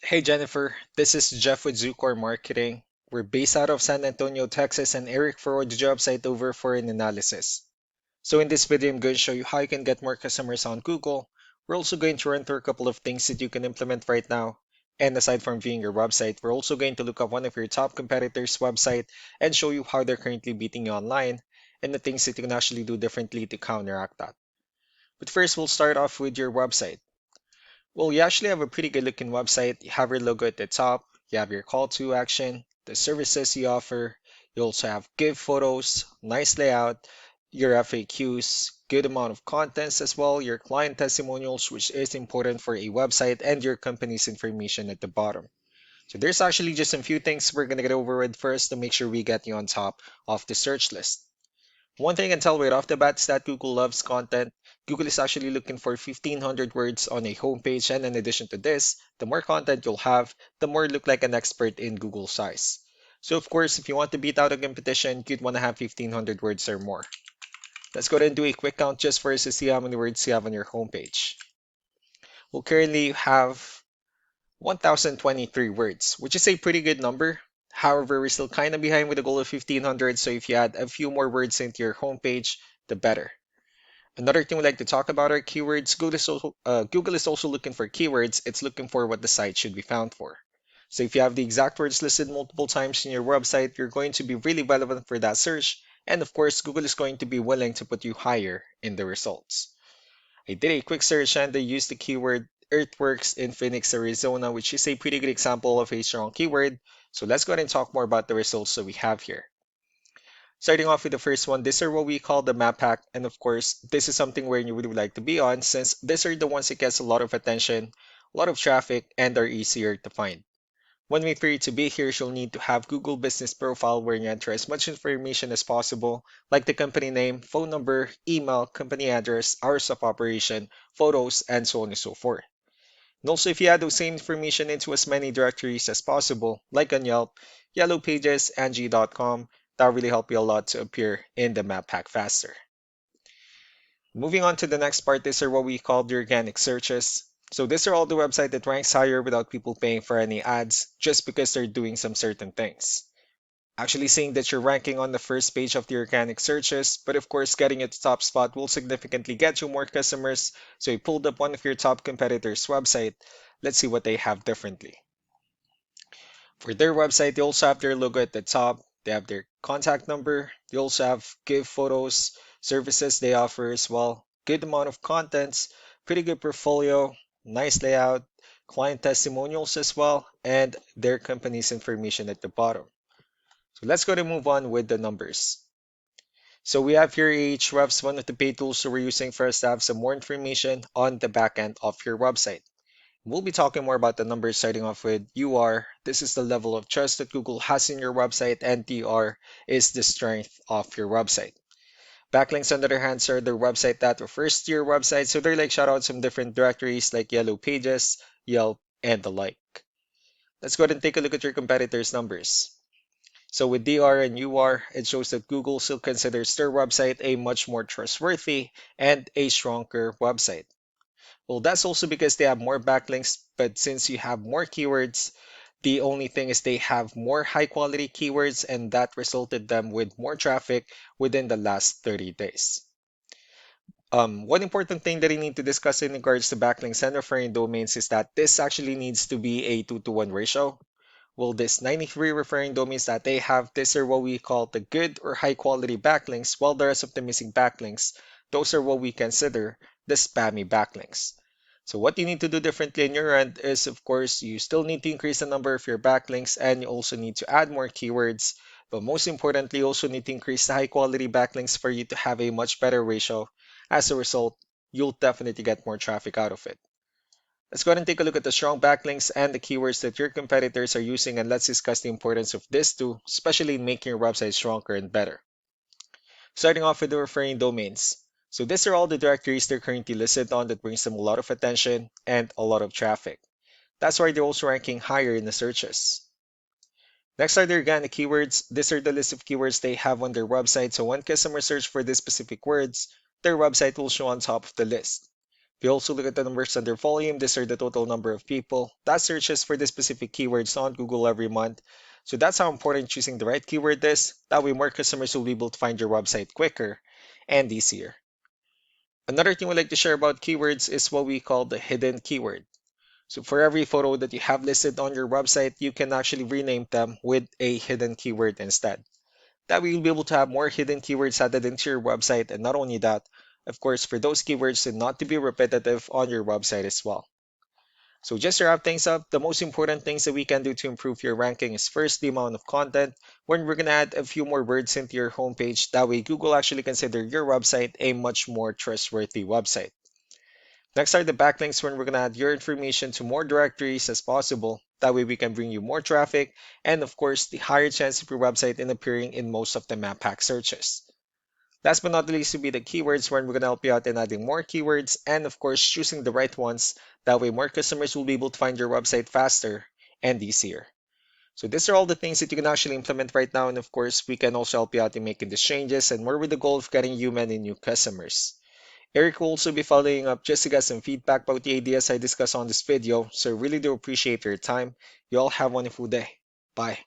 Hey Jennifer, this is Jeff with Zucore Marketing. We're based out of San Antonio, Texas, and Eric forwarded the job site over for an analysis. So in this video, I'm going to show you how you can get more customers on Google. We're also going to run through a couple of things that you can implement right now. And aside from viewing your website, we're also going to look up one of your top competitors' website and show you how they're currently beating you online and the things that you can actually do differently to counteract that. But first, we'll start off with your website. Well, you actually have a pretty good looking website. You have your logo at the top, you have your call to action, the services you offer. You also have give photos, nice layout, your FAQs, good amount of contents as well, your client testimonials, which is important for a website, and your company's information at the bottom. So there's actually just a few things we're gonna get over with first to make sure we get you on top of the search list. One thing I can tell right off the bat is that Google loves content. Google is actually looking for 1500 words on a homepage, and in addition to this, the more content you'll have, the more you look like an expert in Google size. So of course, if you want to beat out a competition, you'd want to have 1500 words or more. Let's go ahead and do a quick count just for us to see how many words you have on your homepage. Well, currently you have 1023 words, which is a pretty good number. However, we're still kind of behind with the goal of 1500, so if you add a few more words into your homepage, the better. Another thing we like to talk about are keywords. Google is also looking for keywords. It's looking for what the site should be found for. So if you have the exact words listed multiple times in your website, you're going to be really relevant for that search. And of course, Google is going to be willing to put you higher in the results. I did a quick search and I used the keyword Earthworks in Phoenix, Arizona, which is a pretty good example of a strong keyword. So let's go ahead and talk more about the results that we have here. Starting off with the first one, these are what we call the map hack. And of course, this is something where you would like to be on since these are the ones that gets a lot of attention, a lot of traffic, and are easier to find. One way for you to be here is you'll need to have Google Business Profile where you enter as much information as possible, like the company name, phone number, email, company address, hours of operation, photos, and so on and so forth. And also, if you add those same information into as many directories as possible, like on Yelp, Yellow Pages, Angie.com, that really help you a lot to appear in the map pack faster. Moving on to the next part, these are what we call the organic searches. So these are all the website that ranks higher without people paying for any ads, just because they're doing some certain things. Actually saying that you're ranking on the first page of the organic searches, but of course getting at the top spot will significantly get you more customers. So you pulled up one of your top competitors' website. Let's see what they have differently. For their website, they also have their logo at the top. They have their contact number. They also have give photos, services they offer as well. Good amount of contents, pretty good portfolio, nice layout, client testimonials as well, and their company's information at the bottom. So let's go to move on with the numbers. So we have here Ahrefs, one of the paid tools that we're using for us to have some more information on the back end of your website. We'll be talking more about the numbers starting off with UR. This is the level of trust that Google has in your website, and DR is the strength of your website. Backlinks, on the other hand, are the website that refers to your website, so they're like shoutouts from different directories like Yellow Pages, Yelp, and the like. Let's go ahead and take a look at your competitors' numbers. So with DR and UR, it shows that Google still considers their website a much more trustworthy and a stronger website. Well, that's also because they have more backlinks, but since you have more keywords, the only thing is they have more high quality keywords, and that resulted them with more traffic within the last 30 days. One important thing that I need to discuss in regards to backlinks and referring domains is that this actually needs to be a 2-to-1 ratio. Well, this 93 referring domains that they have, these are what we call the good or high quality backlinks, while the rest of the missing backlinks, those are what we consider the spammy backlinks. So what you need to do differently on your end is, of course, you still need to increase the number of your backlinks and you also need to add more keywords. But most importantly, you also need to increase the high quality backlinks for you to have a much better ratio. As a result, you'll definitely get more traffic out of it. Let's go ahead and take a look at the strong backlinks and the keywords that your competitors are using, and let's discuss the importance of this too, especially in making your website stronger and better. Starting off with the referring domains. So these are all the directories they're currently listed on that brings them a lot of attention and a lot of traffic. That's why they're also ranking higher in the searches. Next are the organic keywords. These are the list of keywords they have on their website, so when customers search for these specific words, their website will show on top of the list. If you also look at the numbers under volume, these are the total number of people that searches for the specific keywords on Google every month. So that's how important choosing the right keyword is. That way more customers will be able to find your website quicker and easier. Another thing we like to share about keywords is what we call the hidden keyword. So for every photo that you have listed on your website, you can actually rename them with a hidden keyword instead. That way you'll be able to have more hidden keywords added into your website, and not only that, of course, for those keywords to not to be repetitive on your website as well. So just to wrap things up, the most important things that we can do to improve your ranking is first the amount of content, when we're going to add a few more words into your homepage. That way Google actually consider your website a much more trustworthy website. Next are the backlinks, when we're going to add your information to more directories as possible. That way we can bring you more traffic and of course the higher chance of your website in appearing in most of the map pack searches. Last but not least will be the keywords, where we're going to help you out in adding more keywords and of course choosing the right ones. That way more customers will be able to find your website faster and easier. So these are all the things that you can actually implement right now, and of course we can also help you out in making these changes and more with the goal of getting you many new customers. Eric will also be following up just to get some feedback about the ideas I discussed on this video, so I really do appreciate your time. You all have a wonderful day. Bye.